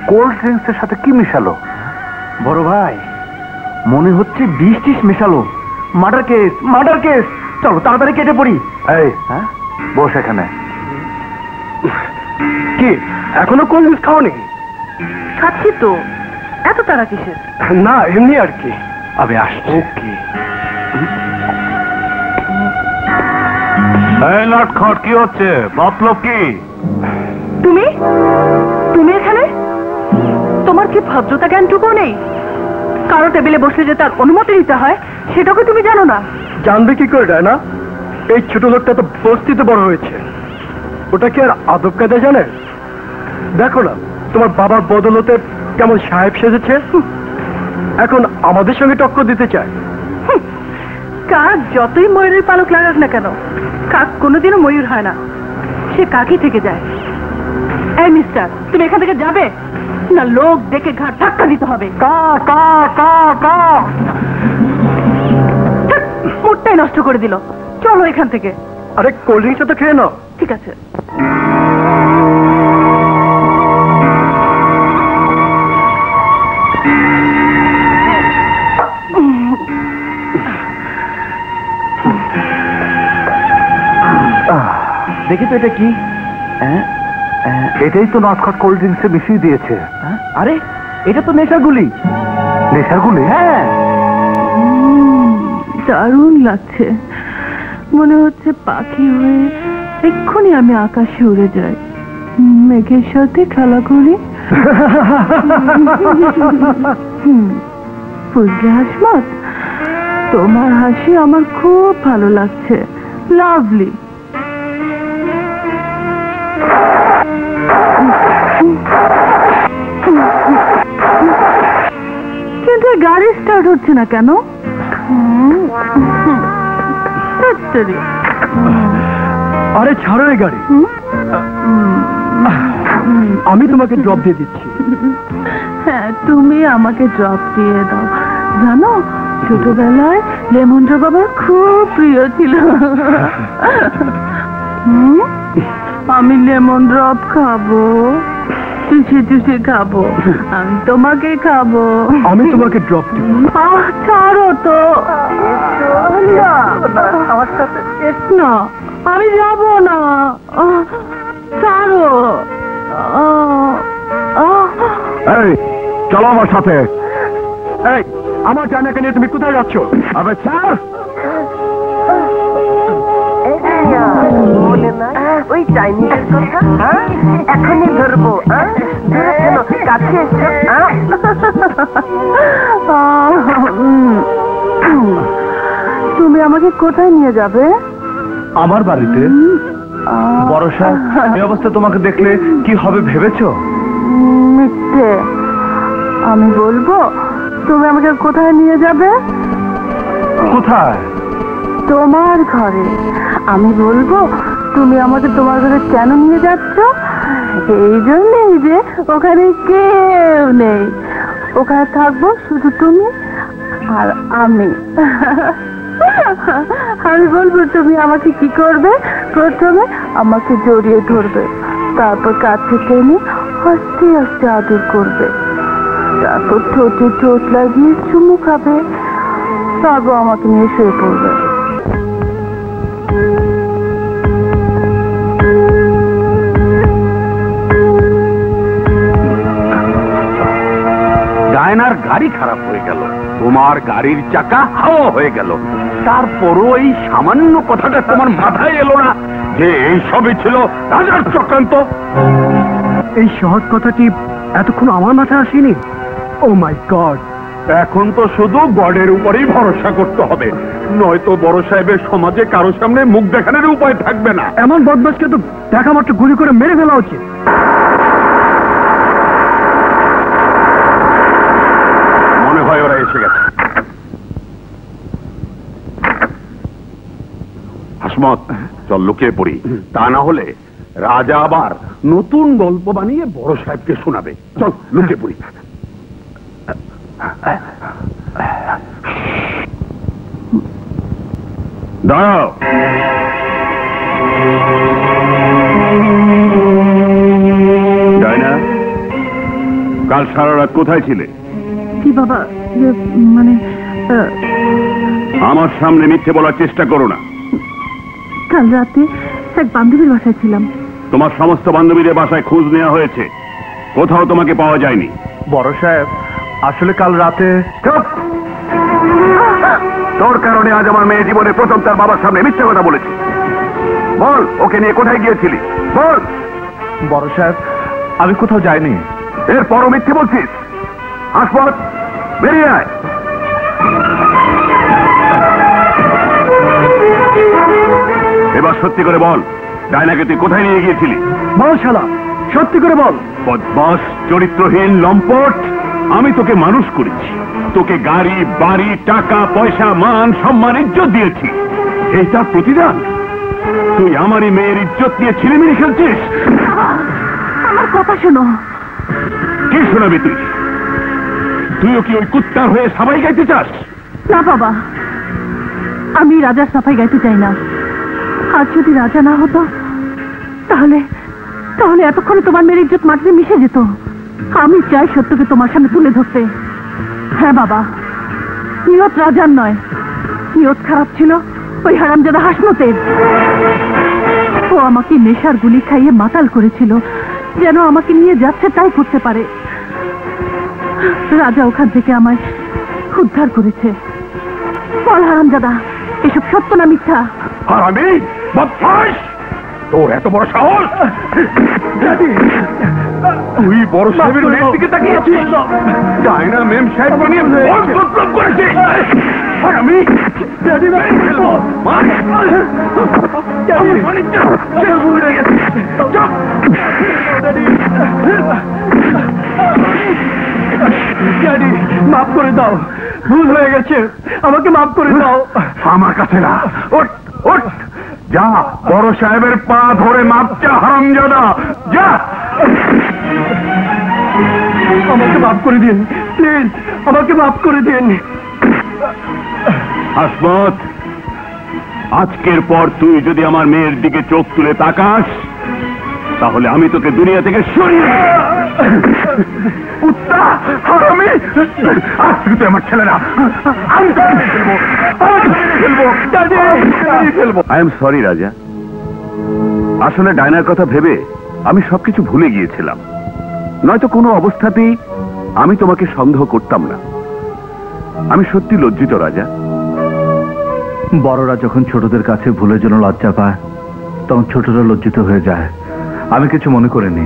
কোল্ড ড্রিঙ্কস এর সাথে কি মিশালো? বড় ভাই, মনে হচ্ছে 20-30 মেশালো। Murder case, murder case. চলো তাড়াতাড়ি কেটে পড়ি। এই বস এখানে। কি এখনো কোল্ড ড্রিঙ্কস খাওনি? খাচ্ছি তো, এত তারা কিসের? না, এমনি আর কি। আমি আসছি। ওকে। এই লটখট কি হচ্ছে? মতলব কি? তুমি তুমি এখানে? তোমার কি ভদ্রতা জ্ঞানটুকু নেই? কারো টেবিলে বসলে যে তার অনুমতি নিতে হয় সেটাকে তুমি জানো না? জানবে কি করে না? এই ছোট লোকটা তো বস্তিতে বড় হয়েছে, ওটা কি আর আদব কায়দা জানে? দেখো না তোমার বাবার বদলতে কেমন সাহেব সেজেছে, এখন আমাদের সঙ্গে টক্কর দিতে চায়। কাক যতই ময়ূরের পালক লাগাক না কেন, কাক কোনোদিনও ময়ূর হয় না, সে কাকই থেকে যায়। এই মিস্টার, তুমি এখান থেকে যাবে না লোক দেখে ঘাট ধাক্কা দিতে হবে। মুডটাই নষ্ট করে দিল। চলো এখান থেকে। আরে কোল্ড ড্রিঙ্কসটা তো খেয়ে নাও। ঠিক আছে। দেখি তো এটা কি? এটাই তো নটখট কোল্ড ড্রিঙ্কসে মিশিয়ে দিয়েছে। আরে এটা তো নেশাগুলি। নেশাগুলি? হ্যাঁ, দারুণ লাগছে, মনে হচ্ছে পাখি হয়ে এক্ষুনি আমি আকাশে উড়ে যাই, মেঘের সাথে খেলা করি। বুঝলে হাসমত, তোমার হাসি আমার খুব ভালো লাগছে, লাভলি। কিন্তু গাড়ি স্টার্ট হচ্ছে না কেন? আরে ছাড়ো এই গাড়ি, আমি তোমাকে ড্রপ দিয়ে দিচ্ছি। হ্যাঁ, তুমি আমাকে ড্রপ দিয়ে দাও। জানো, ছোটবেলায় লেমন ড্রপ আমার খুব প্রিয় ছিল। আমি লেমন ড্রপ খাবো, চুষে চুষে খাবো, আমি তোমাকে খাবো। আমি তোমাকে ড্রপ দিব। ছাড়ো তো আমার সাথে। না, আমি যাবো না, ছাড়ো। এই চলো আমার সাথে। এই আমার জানাকে নিয়ে তুমি কোথায় যাচ্ছ? আবে স্যার, ওই চাইনিজের কথা এখনই ধরবো। কাছে তুমি আমাকে কোথায় নিয়ে যাবে? আমার বাড়িতে। বড় সাহেব এই অবস্থা তোমাকে দেখলে কি হবে ভেবেছো? মিথ্যে। আমি বলবো তুমি আমাকে কোথায় নিয়ে যাবে? কোথায়? তোমার ঘরে। আমি বলবো তুমি আমাকে তোমার ঘরে কেন নিয়ে যাচ্ছ এই জন্যই যে ওখানে কেউ নেই, ওখানে থাকবো শুধু তুমি আর আমি। আমি বলবো তুমি আমাকে কি করবে, প্রথমে আমাকে জড়িয়ে ধরবে, তারপর কাছে টেনে আস্তে আস্তে আদর করবে, তারপর ঠোঁটে ঠোঁট লাগিয়ে চুমু খাবে, তারপর আমাকে নিয়ে শুয়ে পড়বে। ডায়নার গাড়ি খারাপ হয়ে গেল, তোমার গাড়ির চাকা হাওয়া হয়ে গেল, তারপরও এই সামান্য কথাটা তোমার মাথায় এলো না যে এই সবই ছিল রাজার চক্রান্ত? এই সহজ কথাটি এতক্ষণ আমার মাথায় আসেনি। ও মাই গড! এখন তো শুধু গডের উপরেই ভরসা করতে হবে, নয়তো বড় সাহেবের সমাজে কারো সামনে মুখ দেখানোর উপায় থাকবে না। এমন বদমাশকে তো দেখা মাত্র গুলি করে মেরে ফেলা উচিত। মনে হয় ওরা এসে গেছে। হাসমত, চল লুকিয়ে পড়ি, তা না হলে রাজা আবার নতুন গল্প বানিয়ে বড় সাহেবকে শোনাবে। চল লুকিয়ে পড়ি। দাঁড়াও। ডায়না, কাল সারা রাত কোথায় ছিলে? কি বাবা, মানে আমার সামনে মিথ্যে বলার চেষ্টা করো না। কাল রাতে এক বান্ধবীর বাসায় ছিলাম। তোমার সমস্ত বান্ধবীদের বাসায় খোঁজ নেওয়া হয়েছে, কোথাও তোমাকে পাওয়া যায়নি। বড় সাহেব, আসলে কাল রাতে তোর কারণে আজ আমার মেয়ে জীবনে প্রথম তার বাবার সামনে মিথ্যে কথা বলেছি। বল, ওকে নিয়ে কোথায় গিয়েছিলি বল। বড় সাহেব, আমি কোথাও যাইনি। এরপরও মিথ্যে বলছিস? হাসমত, বেরিয়ে আয়। এবার সত্যি করে বল, ডায়নাকে তুই কোথায় নিয়ে গিয়েছিলি? বল শালা, সত্যি করে বল। বদমাস, চরিত্রহীন লম্পট, আমি তোকে মানুষ করেছি, তোকে গাড়ি বাড়ি টাকা পয়সা মান সম্মান ইজ্জত দিয়েছি, এইটা প্রতিদান? তুই আমারই মেয়ের ইজ্জত নিয়ে ছিনিমিনি খেলছিস? আমার কথা শোনো। কি শোনাবি তুই? তুইও কি ওই কুত্তার হয়ে সাবাই গাইতে চাস? না বাবা, আমি রাজার সাফাই গাইতে চাই না। আর যদি রাজা না হতো তাহলে তাহলে এতক্ষণে তোমার মেয়ের ইজ্জত মাটিতে মিশে যেত। আমি চাই সত্যকে তোমার সামনে তুলে ধরতে। হ্যাঁ বাবা, নিয়ত রাজার নয়, নিয়ত খারাপ ছিল ওই হারামজাদা হাসমতের। ও আমাকে নেশার গুলি খাইয়ে মাতাল করেছিল, যেন আমাকে নিয়ে যাচ্ছে তাই করতে পারে। রাজা ওখান থেকে আমায় উদ্ধার করেছে। বল হারামজাদা, এসব সত্য না মিথ্যা? আর আমি বদমাশ, তোর এত বড় সাহস! তুই বড় সাহেবের মেয়ের দিকে তাকিয়েছিস, ডায়না মেম সাহেবকে নিয়ে বল বিপ্লব করেছিস। আর আমি ফেলবো। মাফ করে দাও, ভুল হয়ে গেছে, আমাকে মাফ করে দাও। আমার কাছে না, ওঠ ওঠ, যা বড় সাহেবের পা ধরে মাপ চা, হারামজাদা, যা। আমাকে মাফ করে দিন প্লিজ, আমাকে মাফ করে দিন। হাসমত, আজকের পর তুই যদি আমার মেয়ের দিকে চোখ তুলে তাকাস, তাহলে আমি তোকে দুনিয়া থেকে সরিয়ে কুত্তা, হারামি, আজ থেকে তুই আমার ছেলে না, আমি তোকে মেরে ফেলবো, ফেলবো। আই এম সরি রাজা, আসলে ডায়নার কথা ভেবে আমি সবকিছু ভুলে গিয়েছিলাম, নয়তো কোনো অবস্থাতেই আমি তোমাকে সন্দেহ করতাম না। আমি সত্যি লজ্জিত রাজা। বড়রা যখন ছোটদের কাছে ভুলের জন্য লজ্জা পায়, তখন ছোটরা লজ্জিত হয়ে যায়। আমি কিছু মনে করিনি।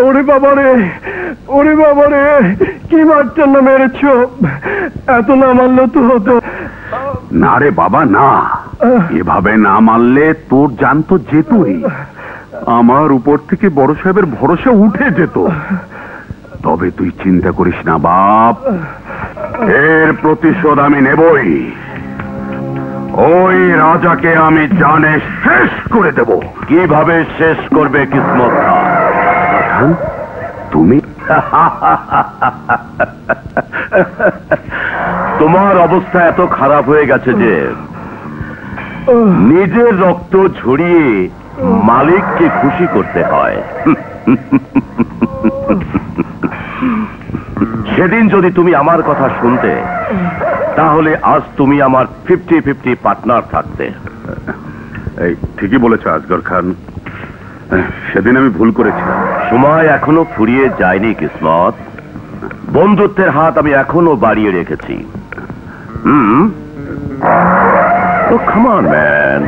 ওরে বাবা রে, ওরে বাবা রে, কি মারছেন না মেরেছ? এত না মারলে তো হতো না রে বাবা, না, এভাবে না মারলে তোর জান তো যেতই, আমার উপর থেকে বড় সাহেবের ভরসা উঠে যেত। তবে তুই চিন্তা করিস না বাপ, এর প্রতিশোধ আমি নেবই। ওই রাজাকে আমি জানে শেষ করে দেব। কিভাবে শেষ করবে কিসমত খান? তুমি তোমার অবস্থা এত খারাপ হয়ে গেছে যে নিজের রক্ত ঝরিয়ে মালিককে খুশি করতে হয়। সেদিন যদি তুমি আমার কথা শুনতে, তাহলে আজ তুমি আমার 50-50 পার্টনার থাকতে। এই ঠিকই বলেছ আসগর খান, সেদিন আমি ভুল করেছিলাম। সময় এখনো ফুরিয়ে যায়নি কিসমত, বন্ধুত্বের হাত আমি এখনো বাড়িয়ে রেখেছি। তো কাম অন ম্যান।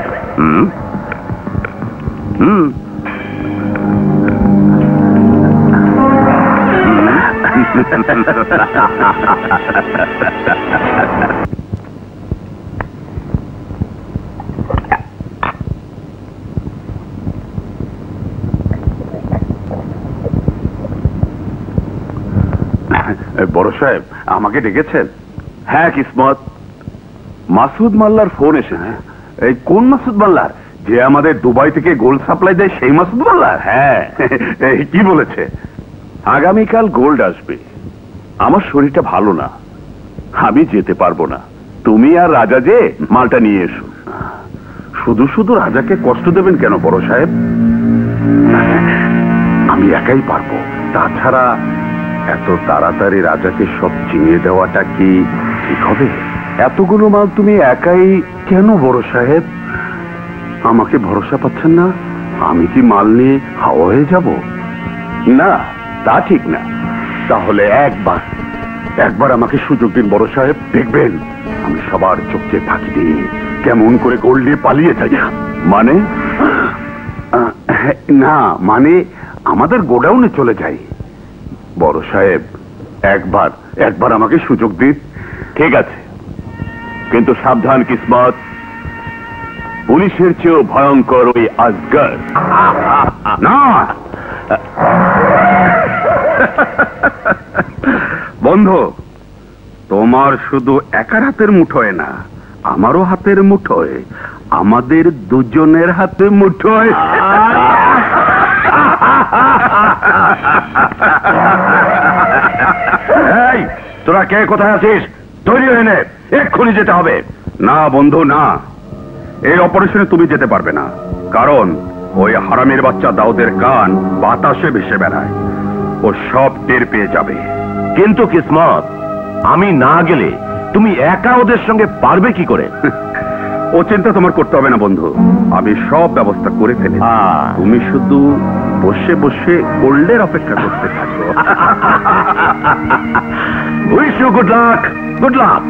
বড় সাহেব আমাকে ডেকেছেন? হ্যাঁ কিসমত, মাসুদ মাল্লার ফোন এসেছে। এই কোন মাসুদ মাল্লার? যে আমাদের দুবাই থেকে গোল্ড সাপ্লাই দেয় সেই মাসুদ মাল্লার? হ্যাঁ। কি বলেছে? আগামীকাল গোল্ড আসবে। আমার শরীরটা ভালো না, আমি যেতে পারবো না। তুমি আর রাজা যে মালটা নিয়ে এসো। শুধু শুধু রাজাকে কষ্ট দেবেন কেন বড় সাহেব? আমি একাই পারবো। তাছাড়া এত তাড়াতাড়ি রাজাকে সব চিনিয়ে দেওয়াটা কি ঠিক হবে? এতগুলো মাল তুমি একাই কেন বড় সাহেব? আমাকে ভরসা পাচ্ছেন না? আমি কি মাল নিয়ে হাওয়া হয়ে যাব? না, তা ঠিক না। তাহলে একবার আমাকে সুযোগ দিন বড় সাহেব, দেখবেন আমি সবার চোখে ফাঁকি দিয়ে কেমন করে গোল্ড নিয়ে পালিয়ে যাই। মানে? না মানে আমাদের গোডাউনে চলে যাই। বড় সাহেব একবার আমাকে সুযোগ দিন। ঠিক আছে, কিন্তু সাবধান কিসমত, পুলিশের চেয়েও ভয়ঙ্কর ওই আজগর। না বন্ধু, তোমার শুধু একার হাতের মুঠোয় না, আমারও হাতের মুঠোয়, আমাদের দুজনের হাতে মুঠোয়। এই তোরা কে কোথায় আছিস? তৈরি হয়ে নে, এক্ষুনি যেতে হবে। না বন্ধু না, এই অপারেশনে তুমি যেতে পারবে না, কারণ ওই হারামির বাচ্চা দাউদের কান বাতাসে ভেসে বেড়ায়, ও সব টের পেয়ে যাবে। কিন্তু কিসমত, আমি না গেলে তুমি একা ওদের সঙ্গে পারবে কি করে? ও চিন্তা তোমার করতে হবে না বন্ধু, আমি সব ব্যবস্থা করে ফেলি। তুমি শুধু বসে বসে গোল্ডের অপেক্ষা করতে থাকো। Wish you good luck, good luck.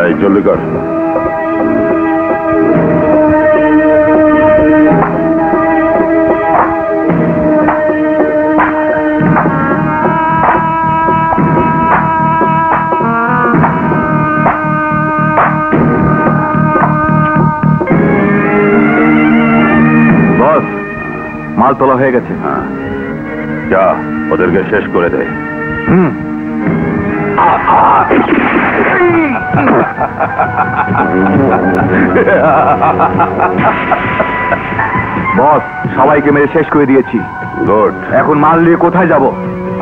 এই জলদি কর। মাল তোলা হয়ে গেছে। যা ওদেরকে শেষ করে দে। বস, সবাইকে মেরে শেষ করে দিয়েছি। গুড। এখন মাল নিয়ে কোথায় যাব?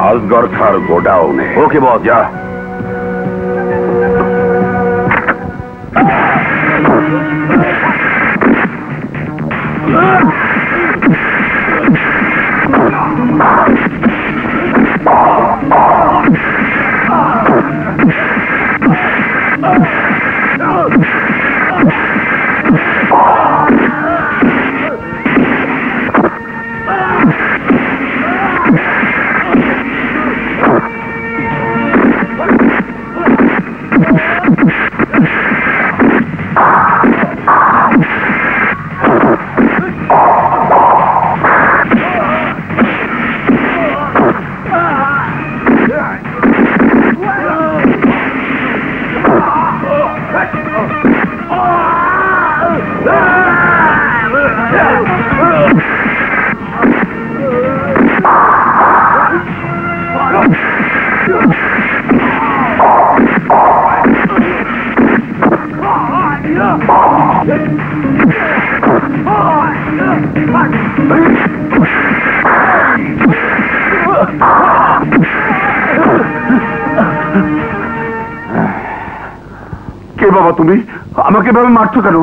আজগর খার গোডাউনে। ওকে বস, যা। কে বাবা তুমি? আমাকে এভাবে মারছো কেন?